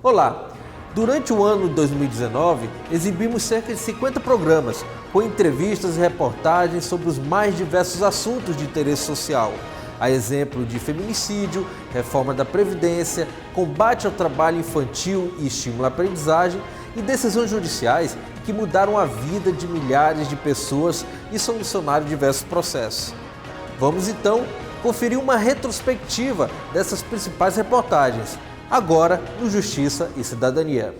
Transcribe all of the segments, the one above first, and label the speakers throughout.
Speaker 1: Olá! Durante o ano de 2019, exibimos cerca de 50 programas, com entrevistas e reportagens sobre os mais diversos assuntos de interesse social, a exemplo de feminicídio, reforma da Previdência, combate ao trabalho infantil e estímulo à aprendizagem e decisões judiciais que mudaram a vida de milhares de pessoas e solucionaram diversos processos. Vamos então conferir uma retrospectiva dessas principais reportagens, agora no Justiça e Cidadania.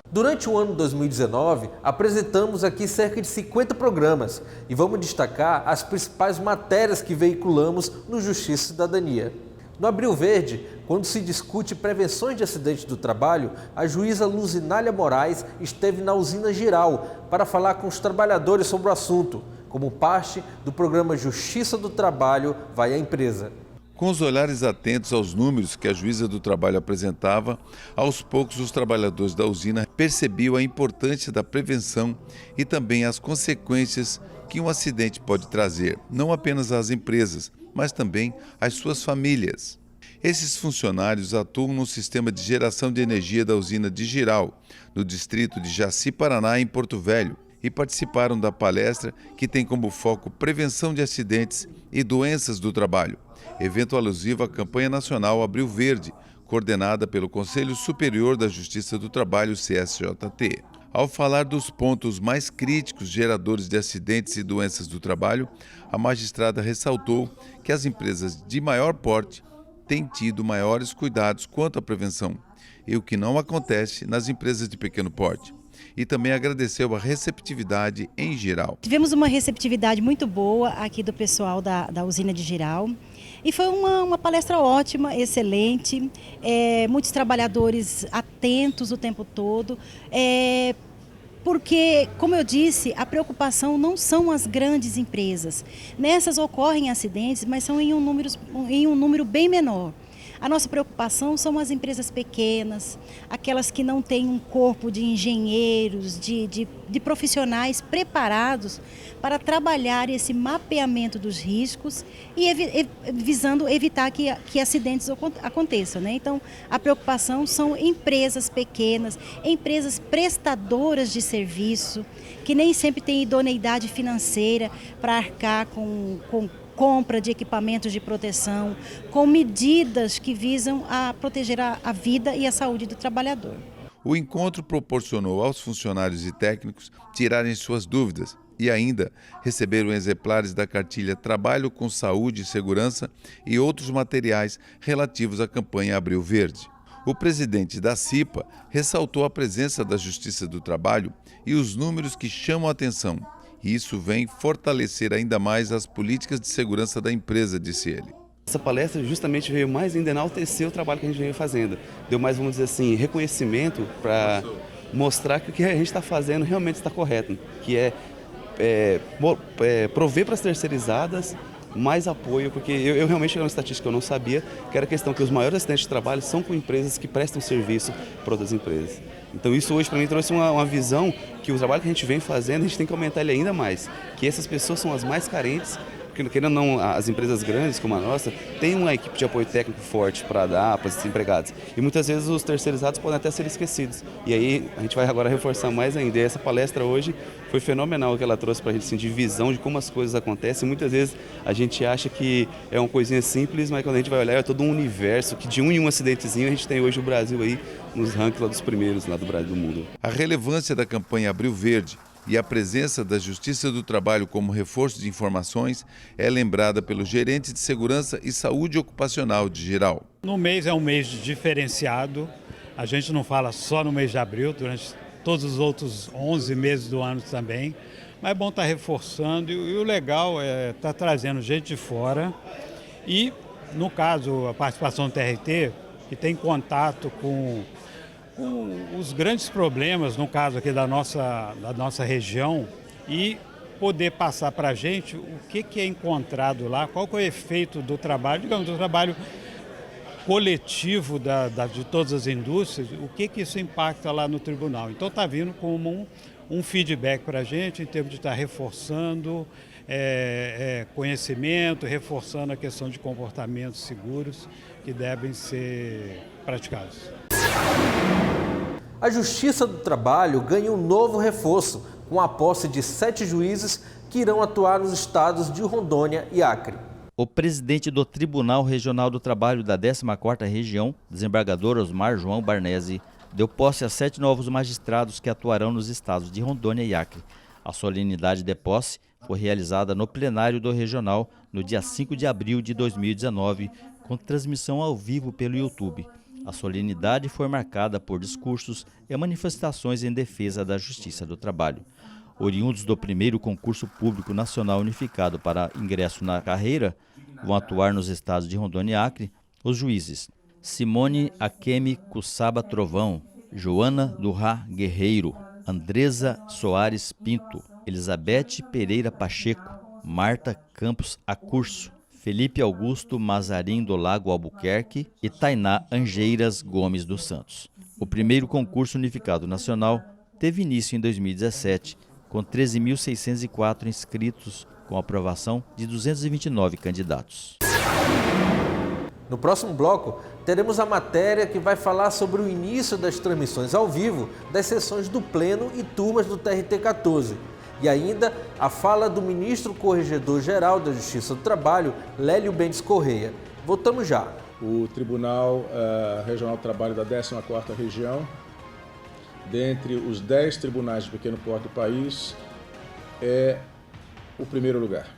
Speaker 1: Durante o ano 2019, apresentamos aqui cerca de 50 programas e vamos destacar as principais matérias que veiculamos no Justiça e Cidadania. No Abril Verde, quando se discute prevenções de acidentes do trabalho, a juíza Luzinália Moraes esteve na usina Giral para falar com os trabalhadores sobre o assunto, como parte do programa Justiça do Trabalho vai à empresa.
Speaker 2: Com os olhares atentos aos números que a juíza do trabalho apresentava, aos poucos os trabalhadores da usina percebiam a importância da prevenção e também as consequências que um acidente pode trazer, não apenas às empresas, mas também às suas famílias. Esses funcionários atuam no sistema de geração de energia da usina de Giral, no distrito de Jaci, Paraná, em Porto Velho, e participaram da palestra que tem como foco prevenção de acidentes e doenças do trabalho, evento alusivo à campanha nacional Abril Verde, coordenada pelo Conselho Superior da Justiça do Trabalho, CSJT. Ao falar dos pontos mais críticos geradores de acidentes e doenças do trabalho, a magistrada ressaltou que as empresas de maior porte têm tido maiores cuidados quanto à prevenção, e o que não acontece nas empresas de pequeno porte. E também agradeceu a receptividade em geral.
Speaker 3: Tivemos uma receptividade muito boa aqui do pessoal da usina de Giral e foi uma palestra ótima, excelente, muitos trabalhadores atentos o tempo todo, porque, como eu disse, a preocupação não são as grandes empresas. Nessas ocorrem acidentes, mas são em um número bem menor. A nossa preocupação são as empresas pequenas, aquelas que não têm um corpo de engenheiros, de profissionais preparados para trabalhar esse mapeamento dos riscos e visando evitar que acidentes aconteçam, né? Então, a preocupação são empresas pequenas, empresas prestadoras de serviço, que nem sempre têm idoneidade financeira para arcar com compra de equipamentos de proteção, com medidas que visam a proteger a vida e a saúde do trabalhador.
Speaker 2: O encontro proporcionou aos funcionários e técnicos tirarem suas dúvidas e ainda receberam exemplares da cartilha Trabalho com Saúde e Segurança e outros materiais relativos à campanha Abril Verde. O presidente da CIPA ressaltou a presença da Justiça do Trabalho e os números que chamam a atenção. E isso vem fortalecer ainda mais as políticas de segurança da empresa, disse ele.
Speaker 4: Essa palestra justamente veio mais ainda enaltecer o trabalho que a gente veio fazendo. Deu mais, vamos dizer assim, reconhecimento para mostrar que o que a gente está fazendo realmente está correto, que é prover para as terceirizadas mais apoio, porque eu realmente cheguei a uma estatística que eu não sabia, que era a questão que os maiores acidentes de trabalho são com empresas que prestam serviço para outras empresas. Então isso hoje para mim trouxe uma visão que o trabalho que a gente vem fazendo, a gente tem que aumentar ele ainda mais, que essas pessoas são as mais carentes, porque querendo ou não, as empresas grandes como a nossa, têm uma equipe de apoio técnico forte para dar para esses empregados. E muitas vezes os terceirizados podem até ser esquecidos. E aí a gente vai agora reforçar mais ainda. E essa palestra hoje foi fenomenal o que ela trouxe para a gente, assim, de visão de como as coisas acontecem. Muitas vezes a gente acha que é uma coisinha simples, mas quando a gente vai olhar é todo um universo, que de um em um acidentezinho a gente tem hoje o Brasil aí nos rankings lá dos primeiros lá do Brasil do mundo.
Speaker 2: A relevância da campanha Abril Verde e a presença da Justiça do Trabalho como reforço de informações é lembrada pelo gerente de Segurança e Saúde Ocupacional de Giral.
Speaker 5: No mês é um mês diferenciado, a gente não fala só no mês de abril, durante todos os outros 11 meses do ano também, mas é bom estar reforçando e o legal é estar trazendo gente de fora e, no caso, a participação do TRT, que tem contato com os grandes problemas, no caso aqui da nossa região, e poder passar para a gente o que é encontrado lá, qual que é o efeito do trabalho, digamos, do trabalho coletivo de todas as indústrias, o que isso impacta lá no tribunal. Então está vindo como um feedback para a gente em termos de estar reforçando conhecimento, reforçando a questão de comportamentos seguros que devem ser praticados.
Speaker 1: A Justiça do Trabalho ganha um novo reforço, com a posse de 7 juízes que irão atuar nos estados de Rondônia e Acre.
Speaker 6: O presidente do Tribunal Regional do Trabalho da 14ª Região, desembargador Osmar João Barnese, deu posse a 7 novos magistrados que atuarão nos estados de Rondônia e Acre. A solenidade de posse foi realizada no plenário do Regional no dia 5 de abril de 2019, com transmissão ao vivo pelo YouTube. A solenidade foi marcada por discursos e manifestações em defesa da Justiça do Trabalho. Oriundos do primeiro concurso público nacional unificado para ingresso na carreira, vão atuar nos estados de Rondônia e Acre os juízes Simone Akemi Cussaba Trovão, Joana Durrá Guerreiro, Andresa Soares Pinto, Elizabeth Pereira Pacheco, Marta Campos Acurso, Felipe Augusto Mazarim do Lago Albuquerque e Tainá Angeiras Gomes dos Santos. O primeiro concurso unificado nacional teve início em 2017, com 13.604 inscritos, com aprovação de 229 candidatos.
Speaker 1: No próximo bloco, teremos a matéria que vai falar sobre o início das transmissões ao vivo das sessões do Pleno e turmas do TRT-14. E ainda a fala do ministro Corregedor-Geral da Justiça do Trabalho, Lélio Bentes Correia. Voltamos já.
Speaker 7: O Tribunal Regional do Trabalho da 14ª Região, dentre os 10 tribunais de pequeno porte do país, é o primeiro lugar.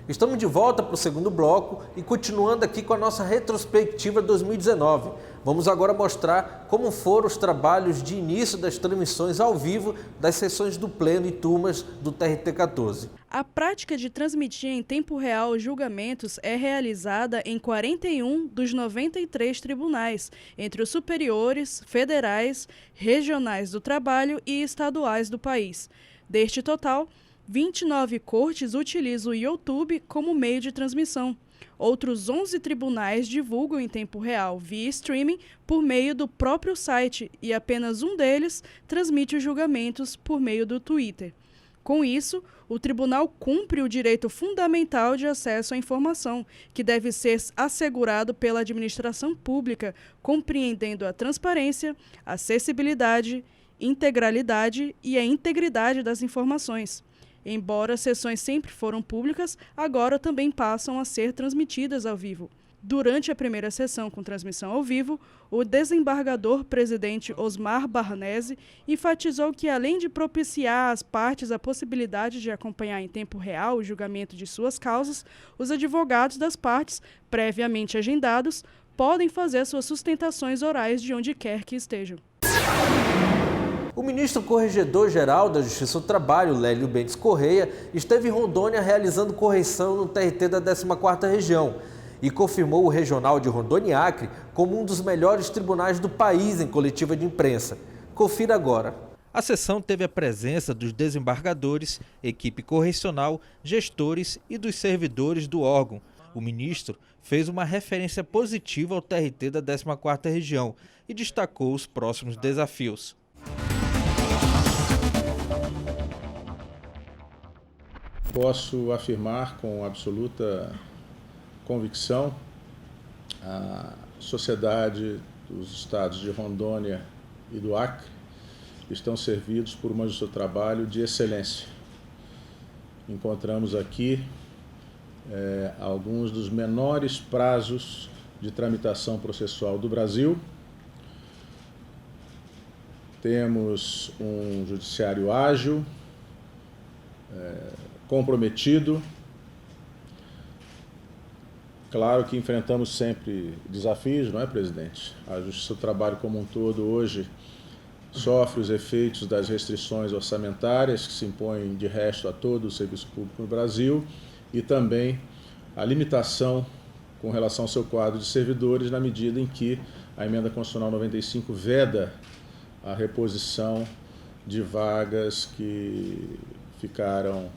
Speaker 1: Estamos de volta para o segundo bloco e continuando aqui com a nossa retrospectiva 2019. Vamos agora mostrar como foram os trabalhos de início das transmissões ao vivo das sessões do Pleno e turmas do TRT-14.
Speaker 8: A prática de transmitir em tempo real julgamentos é realizada em 41 dos 93 tribunais, entre os superiores, federais, regionais do trabalho e estaduais do país. Deste total, 29 cortes utilizam o YouTube como meio de transmissão. Outros 11 tribunais divulgam em tempo real via streaming por meio do próprio site e apenas um deles transmite os julgamentos por meio do Twitter. Com isso, o tribunal cumpre o direito fundamental de acesso à informação, que deve ser assegurado pela administração pública, compreendendo a transparência, acessibilidade, integralidade e a integridade das informações. Embora as sessões sempre foram públicas, agora também passam a ser transmitidas ao vivo. Durante a primeira sessão com transmissão ao vivo, o desembargador-presidente Osmar Barnese enfatizou que, além de propiciar às partes a possibilidade de acompanhar em tempo real o julgamento de suas causas, os advogados das partes, previamente agendados, podem fazer suas sustentações orais de onde quer que estejam.
Speaker 1: O ministro Corregedor-Geral da Justiça do Trabalho, Lélio Bentes Correia, esteve em Rondônia realizando correição no TRT da 14ª Região e confirmou o Regional de Rondônia e Acre como um dos melhores tribunais do país em coletiva de imprensa. Confira agora.
Speaker 9: A sessão teve a presença dos desembargadores, equipe correcional, gestores e dos servidores do órgão. O ministro fez uma referência positiva ao TRT da 14ª Região e destacou os próximos desafios.
Speaker 7: Posso afirmar com absoluta convicção a sociedade dos estados de Rondônia e do Acre estão servidos por uma justiça do trabalho de excelência. Encontramos aqui alguns dos menores prazos de tramitação processual do Brasil. Temos um judiciário ágil, comprometido. Claro que enfrentamos sempre desafios, não é, presidente? A Justiça do Trabalho como um todo hoje sofre os efeitos das restrições orçamentárias que se impõem de resto a todo o serviço público no Brasil e também a limitação com relação ao seu quadro de servidores na medida em que a Emenda Constitucional 95 veda a reposição de vagas que ficaram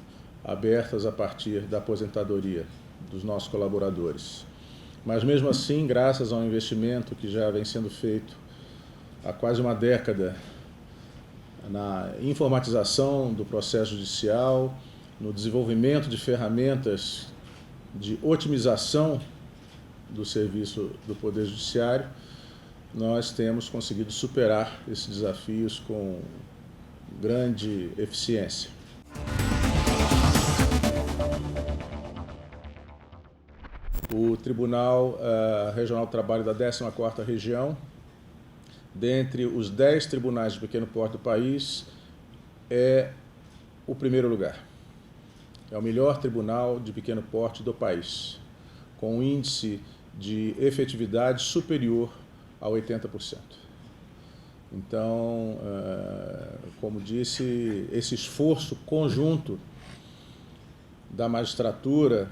Speaker 7: abertas a partir da aposentadoria dos nossos colaboradores. Mas mesmo assim, graças ao investimento que já vem sendo feito há quase uma década na informatização do processo judicial, no desenvolvimento de ferramentas de otimização do serviço do Poder Judiciário, nós temos conseguido superar esses desafios com grande eficiência. O Tribunal Regional do Trabalho da 14ª Região, dentre os 10 tribunais de pequeno porte do país, é o primeiro lugar. É o melhor tribunal de pequeno porte do país, com um índice de efetividade superior a 80%. Então, como disse, esse esforço conjunto da magistratura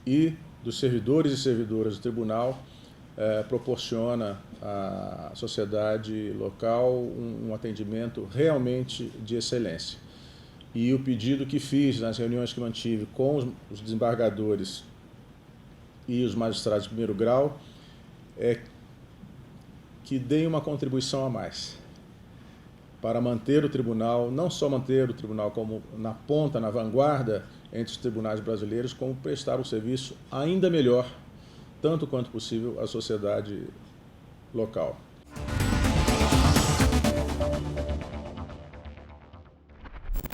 Speaker 7: e dos servidores e servidoras do tribunal proporciona à sociedade local um atendimento realmente de excelência. E o pedido que fiz nas reuniões que mantive com os desembargadores e os magistrados de primeiro grau é que deem uma contribuição a mais para manter o tribunal, não só manter o tribunal como na ponta, na vanguarda entre os tribunais brasileiros, como prestar um serviço ainda melhor, tanto quanto possível, à sociedade local.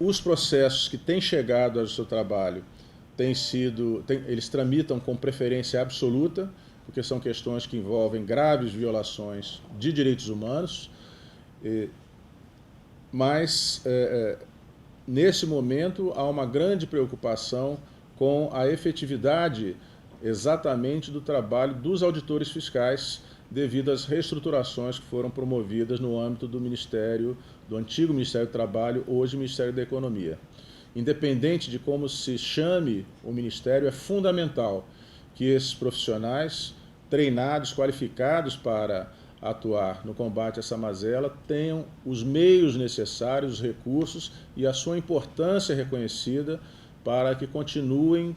Speaker 7: Os processos que têm chegado ao seu trabalho eles tramitam com preferência absoluta, porque são questões que envolvem graves violações de direitos humanos, mas nesse momento há uma grande preocupação com a efetividade exatamente do trabalho dos auditores fiscais devido às reestruturações que foram promovidas no âmbito do Ministério, do antigo Ministério do Trabalho, hoje Ministério da Economia. Independente de como se chame o Ministério, é fundamental que esses profissionais treinados, qualificados para atuar no combate a essa mazela, tenham os meios necessários, os recursos e a sua importância reconhecida para que continuem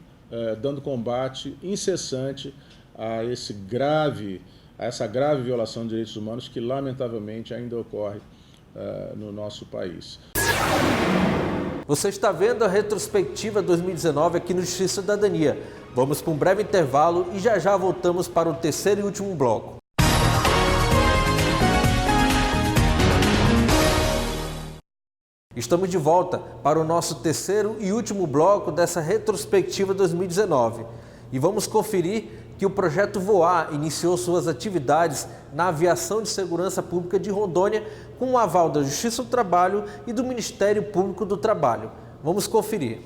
Speaker 7: dando combate incessante a essa grave violação de direitos humanos que, lamentavelmente, ainda ocorre no nosso país.
Speaker 1: Você está vendo a retrospectiva 2019 aqui no Justiça e Cidadania. Vamos para um breve intervalo e já voltamos para o terceiro e último bloco. Estamos de volta para o nosso terceiro e último bloco dessa retrospectiva 2019. E vamos conferir que o projeto Voar iniciou suas atividades na Aviação de Segurança Pública de Rondônia com o aval da Justiça do Trabalho e do Ministério Público do Trabalho. Vamos conferir.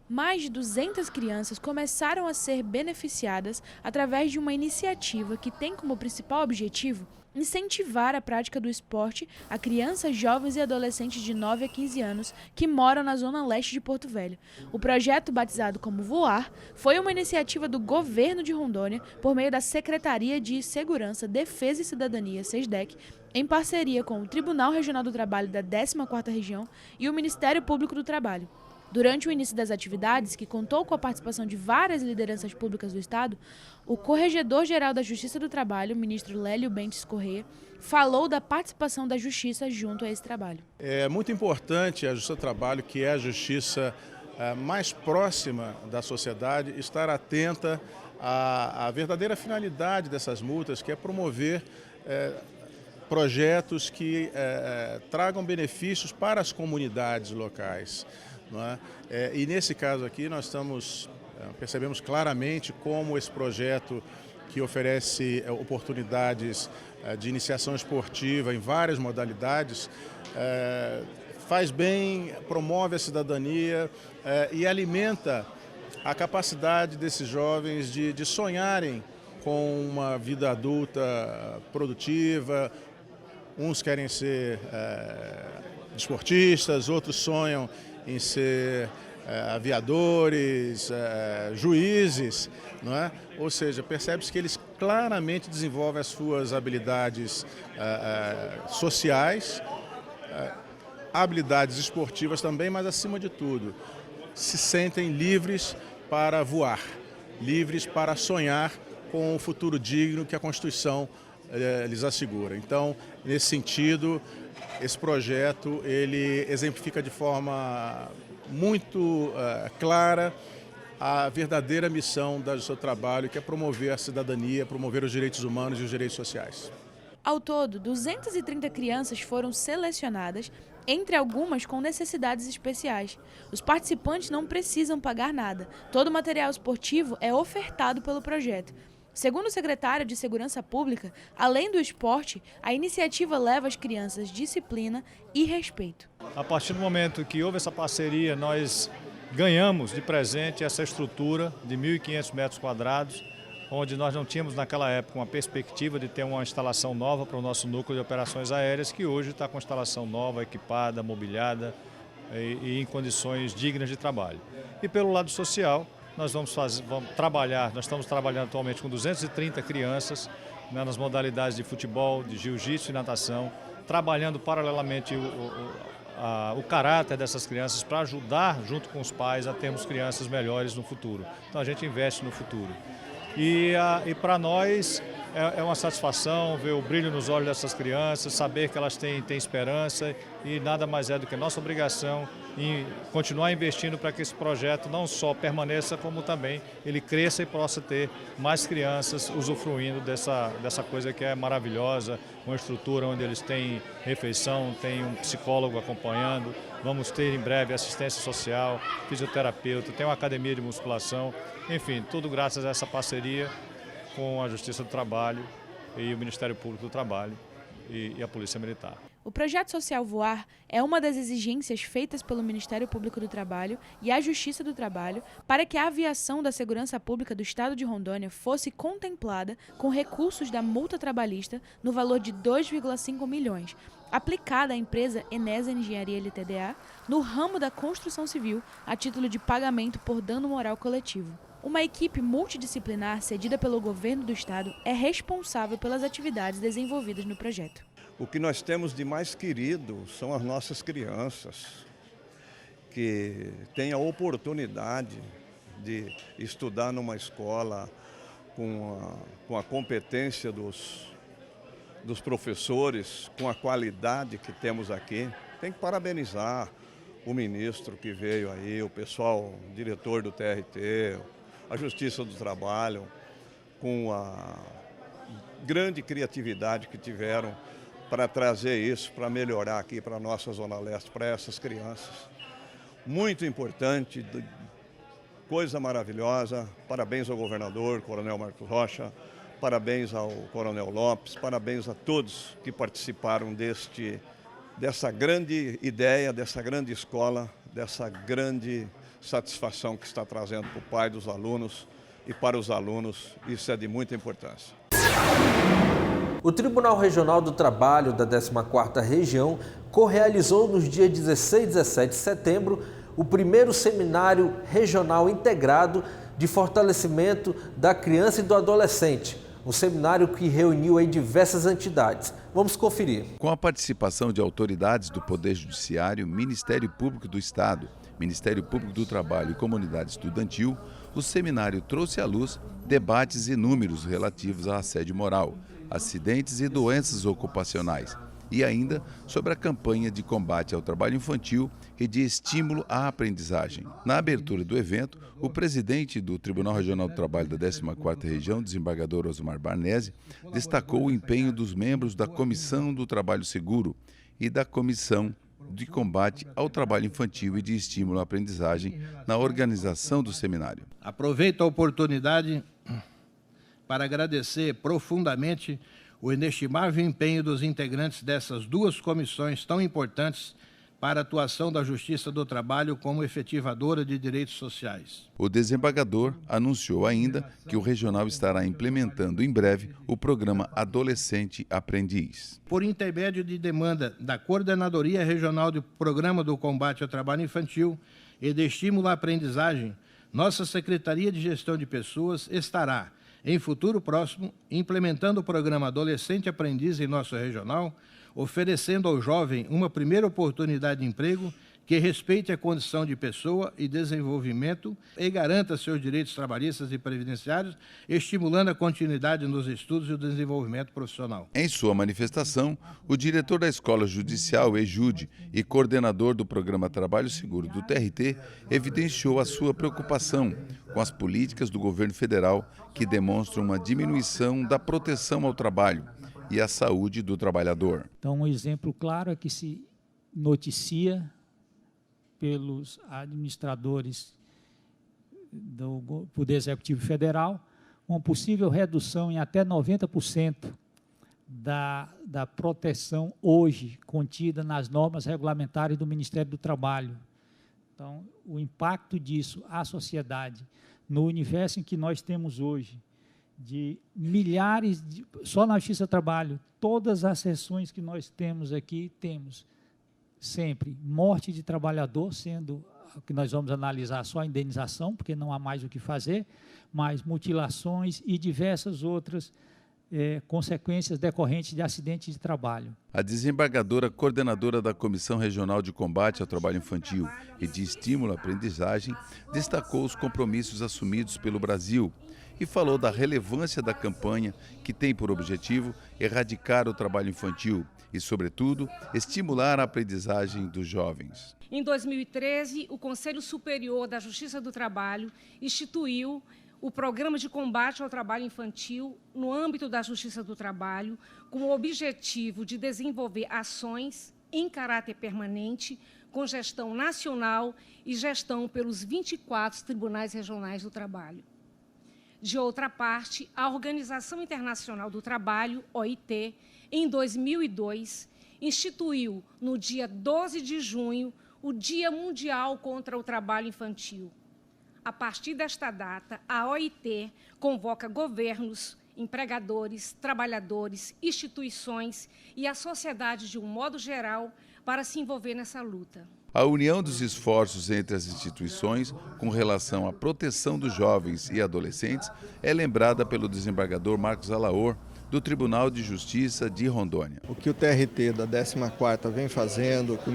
Speaker 10: Mais de 200 crianças começaram a ser beneficiadas através de uma iniciativa que tem como principal objetivo incentivar a prática do esporte a crianças, jovens e adolescentes de 9 a 15 anos que moram na zona leste de Porto Velho. O projeto, batizado como Voar, foi uma iniciativa do governo de Rondônia por meio da Secretaria de Segurança, Defesa e Cidadania, SESDEC, em parceria com o Tribunal Regional do Trabalho da 14ª Região e o Ministério Público do Trabalho. Durante o início das atividades, que contou com a participação de várias lideranças públicas do Estado, o Corregedor-Geral da Justiça do Trabalho, ministro Lélio Bentes Corrêa, falou da participação da Justiça junto a esse trabalho.
Speaker 7: É muito importante a Justiça do Trabalho, que é a justiça mais próxima da sociedade, estar atenta à verdadeira finalidade dessas multas, que é promover projetos que tragam benefícios para as comunidades locais. Não é? E nesse caso aqui nós percebemos claramente como esse projeto, que oferece oportunidades de iniciação esportiva em várias modalidades, faz bem, promove a cidadania e alimenta a capacidade desses jovens de sonharem com uma vida adulta produtiva. Uns querem ser desportistas, outros sonham em ser aviadores, juízes, não é? Ou seja, percebe-se que eles claramente desenvolvem as suas habilidades sociais, habilidades esportivas também, mas acima de tudo, se sentem livres para voar, livres para sonhar com um futuro digno que a Constituição lhes assegura. Então, nesse sentido, esse projeto ele exemplifica de forma muito clara a verdadeira missão do seu trabalho, que é promover a cidadania, promover os direitos humanos e os direitos sociais.
Speaker 10: Ao todo, 230 crianças foram selecionadas, entre algumas com necessidades especiais. Os participantes não precisam pagar nada. Todo o material esportivo é ofertado pelo projeto. Segundo o secretário de Segurança Pública, além do esporte, a iniciativa leva às crianças disciplina e respeito.
Speaker 5: A partir do momento que houve essa parceria, nós ganhamos de presente essa estrutura de 1.500 metros quadrados, onde nós não tínhamos naquela época uma perspectiva de ter uma instalação nova para o nosso núcleo de operações aéreas, que hoje está com instalação nova, equipada, mobiliada e em condições dignas de trabalho. E pelo lado social, nós vamos trabalhar, nós estamos trabalhando atualmente com 230 crianças, né, nas modalidades de futebol, de jiu-jitsu e natação, trabalhando paralelamente o caráter dessas crianças para ajudar, junto com os pais, a termos crianças melhores no futuro. Então a gente investe no futuro. E para nós é uma satisfação ver o brilho nos olhos dessas crianças, saber que elas têm esperança, e nada mais é do que nossa obrigação em continuar investindo para que esse projeto não só permaneça, como também ele cresça e possa ter mais crianças usufruindo dessa coisa que é maravilhosa, uma estrutura onde eles têm refeição, tem um psicólogo acompanhando, vamos ter em breve assistência social, fisioterapeuta, tem uma academia de musculação, enfim, tudo graças a essa parceria com a Justiça do Trabalho e o Ministério Público do Trabalho e a Polícia Militar.
Speaker 10: O projeto social Voar é uma das exigências feitas pelo Ministério Público do Trabalho e a Justiça do Trabalho para que a aviação da Segurança Pública do Estado de Rondônia fosse contemplada com recursos da multa trabalhista no valor de 2,5 milhões, aplicada à empresa Enesa Engenharia Ltda no ramo da construção civil a título de pagamento por dano moral coletivo. Uma equipe multidisciplinar cedida pelo governo do estado é responsável pelas atividades desenvolvidas no projeto.
Speaker 11: O que nós temos de mais querido são as nossas crianças, que têm a oportunidade de estudar numa escola com a competência dos professores, com a qualidade que temos aqui. Tem que parabenizar o ministro que veio aí, o pessoal, o diretor do TRT, a Justiça do Trabalho, com a grande criatividade que tiveram para trazer isso, para melhorar aqui para a nossa Zona Leste, para essas crianças. Muito importante, coisa maravilhosa. Parabéns ao governador, Coronel Marcos Rocha, parabéns ao Coronel Lopes, parabéns a todos que participaram dessa grande ideia, dessa grande escola, dessa grande satisfação que está trazendo para o pai dos alunos e para os alunos. Isso é de muita importância.
Speaker 1: O Tribunal Regional do Trabalho da 14ª Região co-realizou nos dias 16 e 17 de setembro o primeiro seminário regional integrado de fortalecimento da criança e do adolescente, um seminário que reuniu aí diversas entidades. Vamos conferir.
Speaker 2: Com a participação de autoridades do Poder Judiciário, Ministério Público do Estado, Ministério Público do Trabalho e Comunidade Estudantil, o seminário trouxe à luz debates inúmeros relativos à assédio moral, acidentes e doenças ocupacionais, e ainda sobre a campanha de combate ao trabalho infantil e de estímulo à aprendizagem. Na abertura do evento, o presidente do Tribunal Regional do Trabalho da 14ª Região, desembargador Osmar Barnese, destacou o empenho dos membros da Comissão do Trabalho Seguro e da Comissão de Combate ao Trabalho Infantil e de Estímulo à Aprendizagem na organização do seminário.
Speaker 12: Aproveito a oportunidade para agradecer profundamente o inestimável empenho dos integrantes dessas duas comissões tão importantes para a atuação da Justiça do Trabalho como efetivadora de direitos sociais.
Speaker 2: O desembargador anunciou ainda que o regional estará implementando em breve o programa Adolescente Aprendiz.
Speaker 12: Por intermédio de demanda da Coordenadoria Regional do Programa do Combate ao Trabalho Infantil e de Estímulo à Aprendizagem, nossa Secretaria de Gestão de Pessoas estará, em futuro próximo, implementando o programa Adolescente Aprendiz em nosso regional, oferecendo ao jovem uma primeira oportunidade de emprego que respeite a condição de pessoa e desenvolvimento e garanta seus direitos trabalhistas e previdenciários, estimulando a continuidade nos estudos e o desenvolvimento profissional.
Speaker 2: Em sua manifestação, o diretor da Escola Judicial, EJUD, e coordenador do Programa Trabalho Seguro do TRT, evidenciou a sua preocupação com as políticas do governo federal que demonstram uma diminuição da proteção ao trabalho e à saúde do trabalhador.
Speaker 13: Então, um exemplo claro é que se noticia pelos administradores do Poder Executivo Federal uma possível redução em até 90% da proteção hoje contida nas normas regulamentares do Ministério do Trabalho. Então, o impacto disso à sociedade, no universo em que nós temos hoje, de milhares, só na Justiça do Trabalho, todas as sessões que nós temos aqui, temos sempre morte de trabalhador, sendo o que nós vamos analisar só a indenização, porque não há mais o que fazer, mas mutilações e diversas outras consequências decorrentes de acidentes de trabalho.
Speaker 2: A desembargadora coordenadora da Comissão Regional de Combate ao Trabalho Infantil e de Estímulo à Aprendizagem destacou os compromissos assumidos pelo Brasil e falou da relevância da campanha que tem por objetivo erradicar o trabalho infantil e, sobretudo, estimular a aprendizagem dos jovens.
Speaker 14: Em 2013, o Conselho Superior da Justiça do Trabalho instituiu o Programa de Combate ao Trabalho Infantil no âmbito da Justiça do Trabalho, com o objetivo de desenvolver ações em caráter permanente, com gestão nacional e gestão pelos 24 tribunais regionais do trabalho. De outra parte, a Organização Internacional do Trabalho, OIT, em 2002, instituiu, no dia 12 de junho, o Dia Mundial contra o Trabalho Infantil. A partir desta data, a OIT convoca governos, empregadores, trabalhadores, instituições e a sociedade de um modo geral para se envolver nessa luta.
Speaker 2: A união dos esforços entre as instituições com relação à proteção dos jovens e adolescentes é lembrada pelo desembargador Marcos Alaor, do Tribunal de Justiça de Rondônia.
Speaker 15: O que o TRT da 14ª vem fazendo, o que o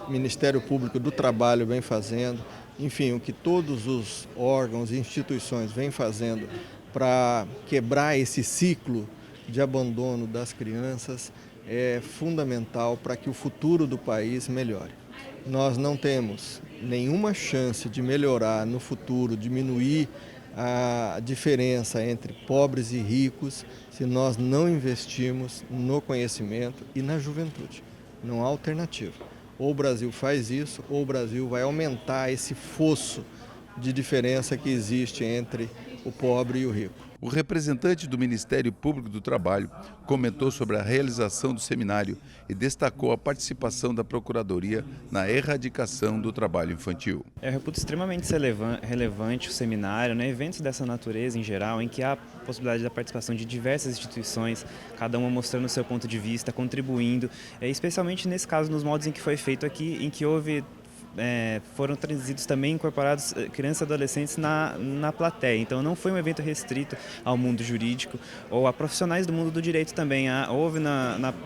Speaker 15: Ministério Público do Trabalho vem fazendo, enfim, o que todos os órgãos e instituições vêm fazendo para quebrar esse ciclo de abandono das crianças é fundamental para que o futuro do país melhore. Nós não temos nenhuma chance de melhorar no futuro, diminuir a diferença entre pobres e ricos, se nós não investirmos no conhecimento e na juventude. Não há alternativa. Ou o Brasil faz isso, ou o Brasil vai aumentar esse fosso de diferença que existe entre o pobre e o rico.
Speaker 2: O representante do Ministério Público do Trabalho comentou sobre a realização do seminário e destacou a participação da Procuradoria na erradicação do trabalho infantil.
Speaker 16: Eu reputo extremamente relevante o seminário, eventos dessa natureza em geral, em que há possibilidade da participação de diversas instituições, cada uma mostrando o seu ponto de vista, contribuindo, especialmente nesse caso, nos modos em que foi feito aqui, em que foram trazidos também, incorporados crianças e adolescentes na plateia. Então não foi um evento restrito ao mundo jurídico ou a profissionais do mundo do direito também. Houve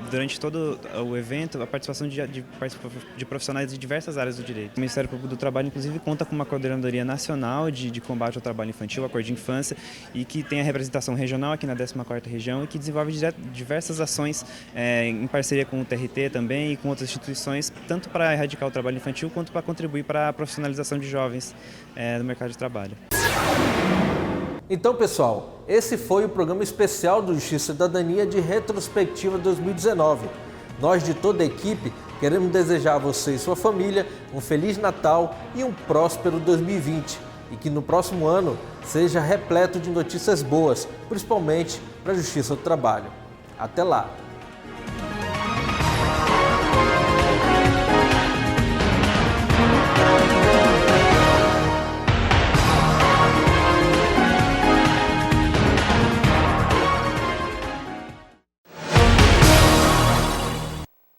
Speaker 16: durante todo o evento a participação de profissionais de diversas áreas do direito. O Ministério Público do Trabalho, inclusive, conta com uma coordenadoria nacional de combate ao trabalho infantil, a Cor de Infância, e que tem a representação regional aqui na 14ª região e que desenvolve diversas ações em parceria com o TRT também e com outras instituições, tanto para erradicar o trabalho infantil quanto para contribuir para a profissionalização de jovens no mercado de trabalho.
Speaker 1: Então, pessoal, esse foi o programa especial do Justiça e Cidadania de Retrospectiva 2019. Nós, de toda a equipe, queremos desejar a você e sua família um Feliz Natal e um próspero 2020. E que no próximo ano seja repleto de notícias boas, principalmente para a Justiça do Trabalho. Até lá!